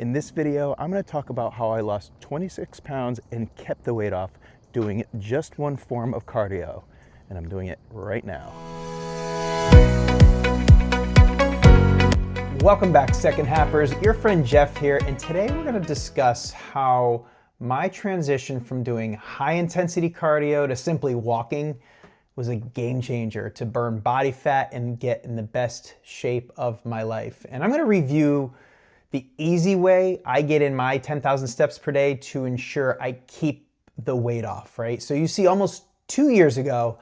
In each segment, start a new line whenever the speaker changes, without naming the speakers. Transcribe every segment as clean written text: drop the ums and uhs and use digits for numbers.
In this video, I'm going to talk about how I lost 26 pounds and kept the weight off doing just one form of cardio, and I'm doing it right now. Welcome back, second halfers. Your friend Jeff here, and today we're going to discuss how my transition from doing high intensity cardio to simply walking was a game changer to burn body fat and get in the best shape of my life. And I'm going to review the easy way I get in my 10,000 steps per day to ensure I keep the weight off, right? So you see, almost 2 years ago,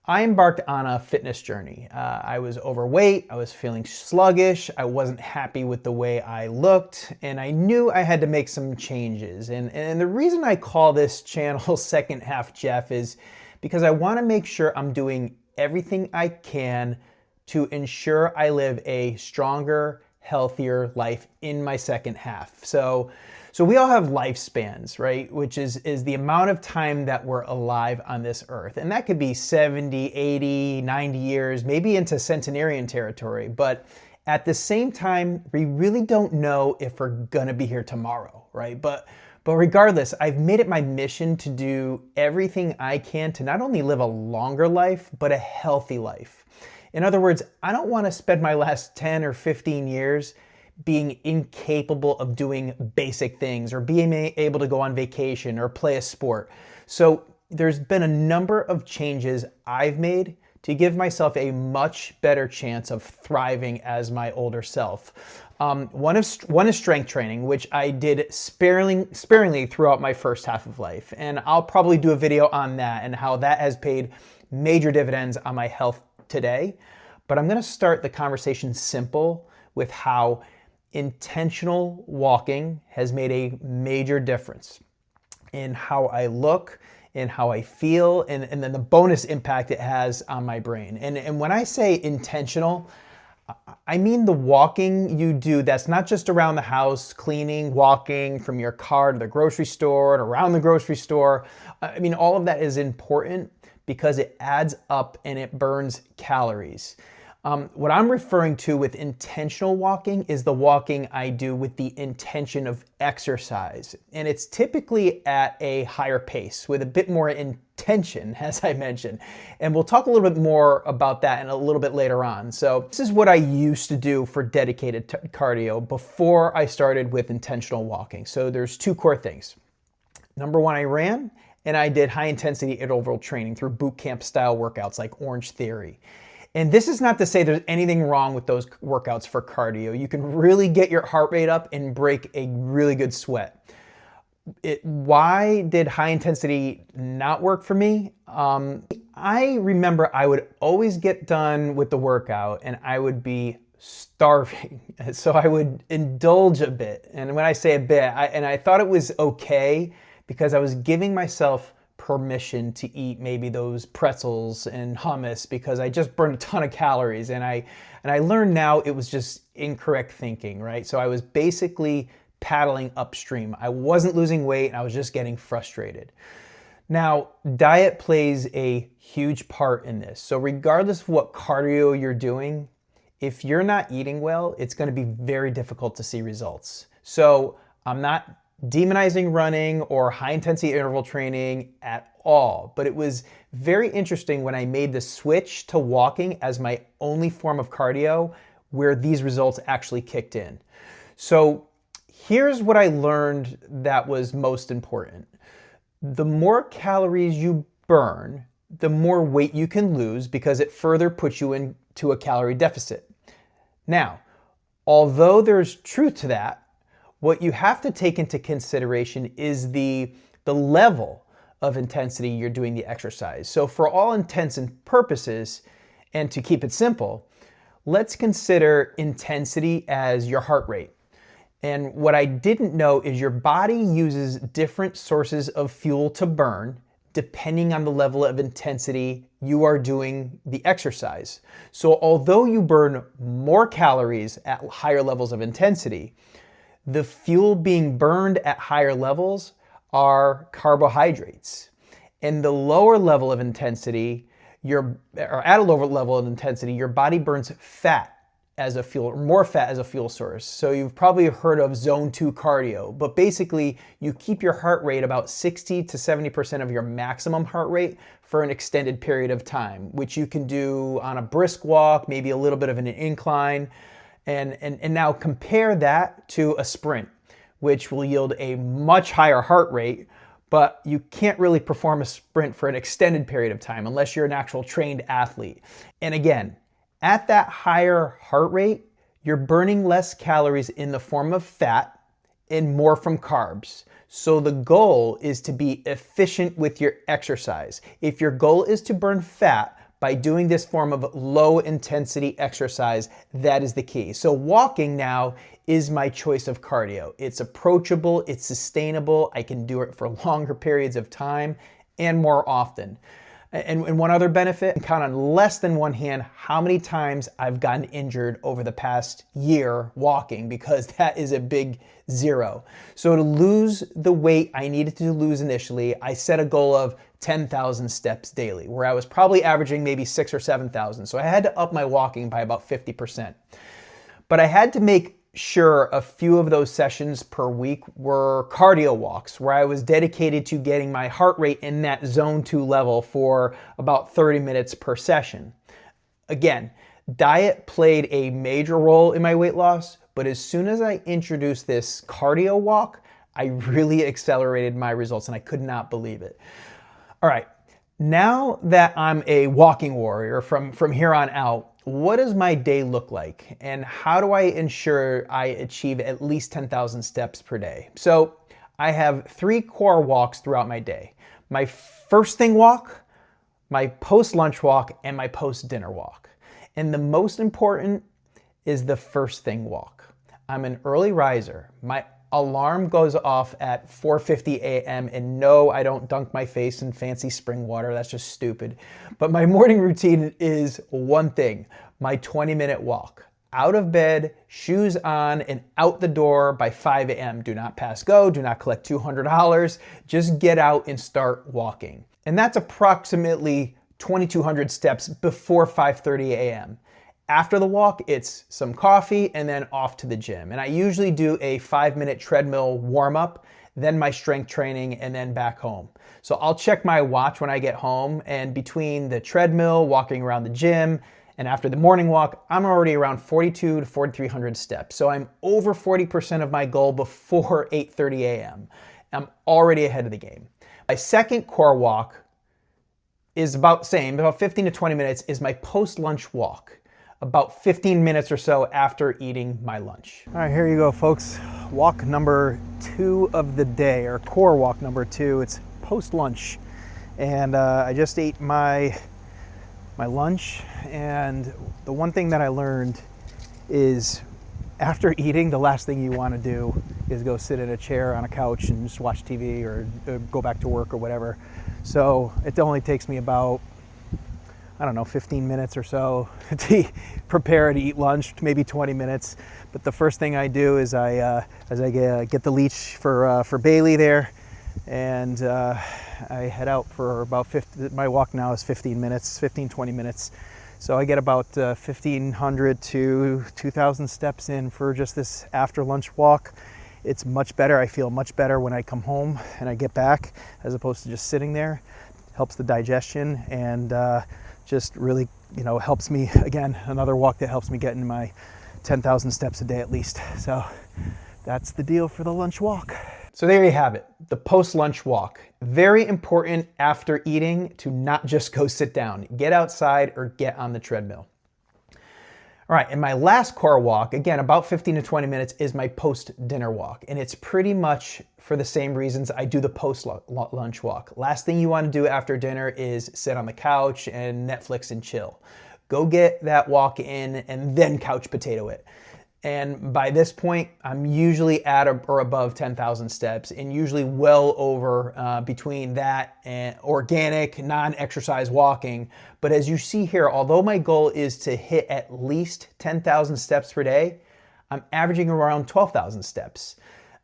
I embarked on a fitness journey. I was overweight, I was feeling sluggish, I wasn't happy with the way I looked, and I knew I had to make some changes. And the reason I call this channel Second Half Jeff is because I want to make sure I'm doing everything I can to ensure I live a stronger, healthier life in my second half. So we all have lifespans, right? Which is the amount of time that we're alive on this earth. And that could be 70, 80, 90 years, maybe into centenarian territory. But at the same time, we really don't know if we're gonna be here tomorrow, right? But regardless, I've made it my mission to do everything I can to not only live a longer life, but a healthy life. In other words, I don't want to spend my last 10 or 15 years being incapable of doing basic things or being able to go on vacation or play a sport. So there's been a number of changes I've made to give myself a much better chance of thriving as my older self. One is strength training, which I did sparingly throughout my first half of life. And I'll probably do a video on that and how that has paid major dividends on my health today. But I'm gonna start the conversation simple with how intentional walking has made a major difference in how I look, in how I feel, and then the bonus impact it has on my brain. And when I say intentional, I mean the walking you do that's not just around the house, cleaning, walking from your car to the grocery store and around the grocery store. I mean, all of that is important because it adds up and it burns calories. What I'm referring to with intentional walking is the walking I do with the intention of exercise. And it's typically at a higher pace with a bit more intention, as I mentioned. And we'll talk a little bit more about that in a little bit later on. So this is what I used to do for dedicated cardio before I started with intentional walking. So there's two core things. Number one, I ran, and I did high intensity interval training through boot camp style workouts like Orange Theory. And this is not to say there's anything wrong with those workouts for cardio. You can really get your heart rate up and break a really good sweat. Why did high intensity not work for me? I remember I would always get done with the workout and I would be starving. So I would indulge a bit. And when I say a bit, I thought it was okay because I was giving myself permission to eat maybe those pretzels and hummus because I just burned a ton of calories, and I learned now it was just incorrect thinking, right? So I was basically paddling upstream. I wasn't losing weight and I was just getting frustrated. Now, diet plays a huge part in this. So regardless of what cardio you're doing, if you're not eating well, it's going to be very difficult to see results. So I'm not demonizing running or high intensity interval training at all. But it was very interesting when I made the switch to walking as my only form of cardio where these results actually kicked in. So here's what I learned that was most important. The more calories you burn, the more weight you can lose because it further puts you into a calorie deficit. Now, although there's truth to that, what you have to take into consideration is the level of intensity you're doing the exercise. So for all intents and purposes, and to keep it simple, let's consider intensity as your heart rate. And what I didn't know is your body uses different sources of fuel to burn depending on the level of intensity you are doing the exercise. So although you burn more calories at higher levels of intensity, the fuel being burned at higher levels are carbohydrates. And the lower level of intensity, or at a lower level of intensity, your body burns fat as a fuel, or more fat as a fuel source. So you've probably heard of zone 2 cardio, but basically you keep your heart rate about 60 to 70% of your maximum heart rate for an extended period of time, which you can do on a brisk walk, maybe a little bit of an incline. And now compare that to a sprint, which will yield a much higher heart rate, but you can't really perform a sprint for an extended period of time unless you're an actual trained athlete. And again, at that higher heart rate, you're burning less calories in the form of fat and more from carbs. So the goal is to be efficient with your exercise. If your goal is to burn fat by doing this form of low intensity exercise, that is the key. So walking now is my choice of cardio. It's approachable, it's sustainable, I can do it for longer periods of time and more often. And one other benefit, count on less than one hand how many times I've gotten injured over the past year walking, because that is a big zero. So to lose the weight I needed to lose initially, I set a goal of 10,000 steps daily, where I was probably averaging maybe 6,000 or 7,000. So I had to up my walking by about 50%. But I had to make sure a few of those sessions per week were cardio walks, where I was dedicated to getting my heart rate in that zone 2 level for about 30 minutes per session. Again, diet played a major role in my weight loss, but as soon as I introduced this cardio walk, I really accelerated my results, and I could not believe it. All right, now that I'm a walking warrior from here on out, what does my day look like, and how do I ensure I achieve at least 10,000 steps per day? So I have 3 core walks throughout my day. My first thing walk, my post-lunch walk, and my post-dinner walk. And the most important is the first thing walk. I'm an early riser. My alarm goes off at 4:50 a.m. and no, I don't dunk my face in fancy spring water. That's just stupid. But my morning routine is one thing, my 20-minute walk. Out of bed, shoes on, and out the door by 5 a.m. Do not pass go, do not collect $200. Just get out and start walking. And that's approximately 2,200 steps before 5:30 a.m. After the walk, it's some coffee and then off to the gym. And I usually do a 5-minute treadmill warm-up, then my strength training, and then back home. So I'll check my watch when I get home, and between the treadmill, walking around the gym, and after the morning walk, I'm already around 4,200 to 4,300 steps. So I'm over 40% of my goal before 8:30 a.m. I'm already ahead of the game. My second core walk is about the same, about 15 to 20 minutes, is my post-lunch walk. About 15 minutes or so after eating my lunch. All right, here you go, folks. Walk number 2 of the day, or core walk number 2. It's post-lunch. And I just ate my lunch. And the one thing that I learned is after eating, the last thing you want to do is go sit in a chair on a couch and just watch TV or go back to work or whatever. So it only takes me about, I don't know, 15 minutes or so to prepare to eat lunch, maybe 20 minutes. But the first thing I do is I get the leash for Bailey there, and I head out for about 50, my walk now is 15 minutes, 20 minutes. So I get about 1,500 to 2,000 steps in for just this after lunch walk. It's much better. I feel much better when I come home and I get back, as opposed to just sitting there. Helps the digestion, and just really, helps me, again, another walk that helps me get in my 10,000 steps a day at least. So that's the deal for the lunch walk. So there you have it, the post-lunch walk. Very important after eating to not just go sit down. Get outside or get on the treadmill. All right, and my last core walk, again, about 15 to 20 minutes, is my post-dinner walk. And it's pretty much for the same reasons I do the post-lunch walk. Last thing you want to do after dinner is sit on the couch and Netflix and chill. Go get that walk in and then couch potato it. And by this point, I'm usually at or above 10,000 steps, and usually well over between that and organic, non-exercise walking. But as you see here, although my goal is to hit at least 10,000 steps per day, I'm averaging around 12,000 steps.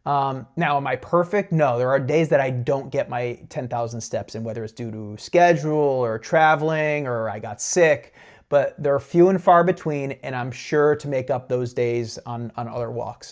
Now, am I perfect? No, there are days that I don't get my 10,000 steps in, whether it's due to schedule or traveling or I got sick. but they're few and far between, and I'm sure to make up those days on other walks.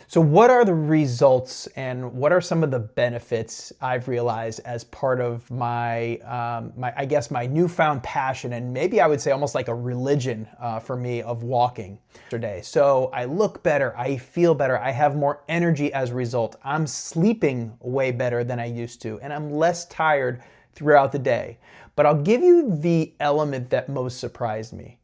So what are the results and what are some of the benefits I've realized as part of my, I guess my newfound passion, and maybe I would say almost like a religion for me, of walking today. So I look better, I feel better, I have more energy as a result. I'm sleeping way better than I used to, and I'm less tired throughout the day. But I'll give you the element that most surprised me.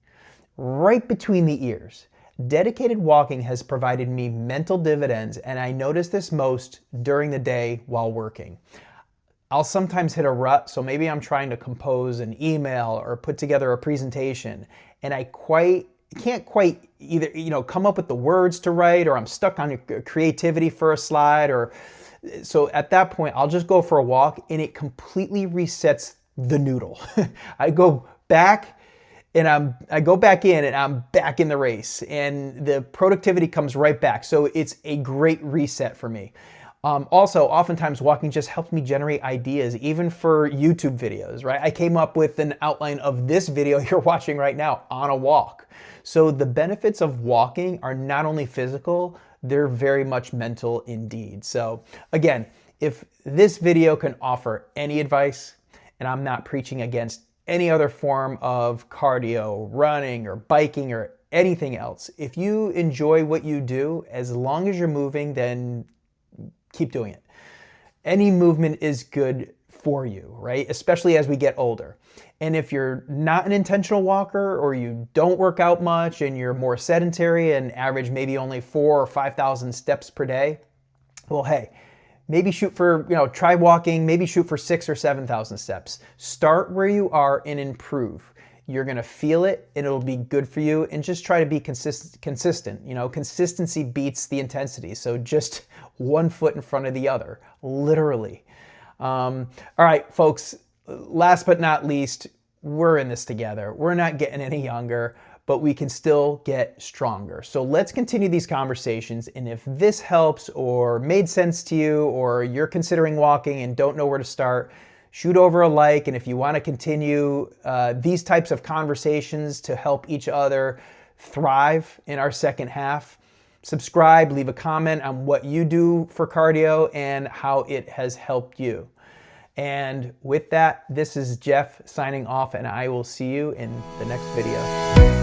Right between the ears. Dedicated walking has provided me mental dividends, and I notice this most during the day while working. I'll sometimes hit a rut, so maybe I'm trying to compose an email or put together a presentation, and I can't quite either come up with the words to write, or I'm stuck on creativity for a slide, or so at that point I'll just go for a walk, and it completely resets the noodle. I go back and I go back in and I'm back in the race, and the productivity comes right back. So it's a great reset for me. Also, oftentimes walking just helps me generate ideas, even for YouTube videos, right? I came up with an outline of this video you're watching right now on a walk. So the benefits of walking are not only physical, they're very much mental indeed. So again, if this video can offer any advice, and I'm not preaching against any other form of cardio, running or biking or anything else, if you enjoy what you do, as long as you're moving, then keep doing it. Any movement is good for you, right? Especially as we get older. And if you're not an intentional walker, or you don't work out much and you're more sedentary and average maybe only 4,000 or 5,000 steps per day, well, hey, maybe shoot for, try walking, maybe shoot for 6,000 or 7,000 steps. Start where you are and improve. You're gonna feel it and it'll be good for you, and just try to be consistent. Consistency beats the intensity. So just one foot in front of the other, literally. All right, folks, last but not least, we're in this together. We're not getting any younger, but we can still get stronger. So let's continue these conversations. And if this helps or made sense to you, or you're considering walking and don't know where to start, shoot over a like. And if you want to continue these types of conversations to help each other thrive in our second half, subscribe, leave a comment on what you do for cardio and how it has helped you. And with that, this is Jeff signing off, and I will see you in the next video.